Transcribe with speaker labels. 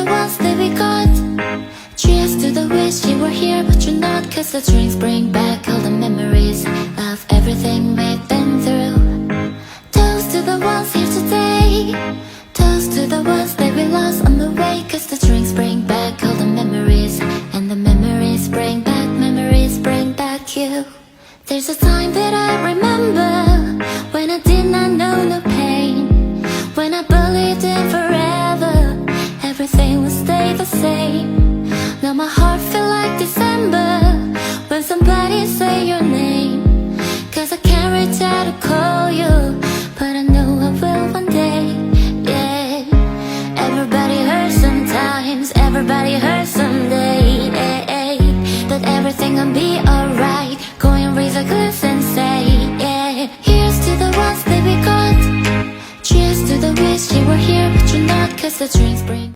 Speaker 1: the ones that we got. Cheers to the wish you were here but you're not, 'cause the drinks bring back all the memories of everything we've been through. Toast to the ones here today. Toast to the ones that we lost on the way, 'cause the drinks bring back all the memories, and the memories bring back you. There's a time that I remember when I did not know no pain, when I believed in forever, everything would stay the same. Now my heart feel like December when somebody say your name, 'cause I can't reach out to call you, but I know I will one day. Yeah, everybody hurts sometimes, everybody hurts someday. But everything will be alright. Go and raise a glass and say, yeah. Here's to the ones that we got. Cheers to the wish you were here but you're not, 'cause the drinks bring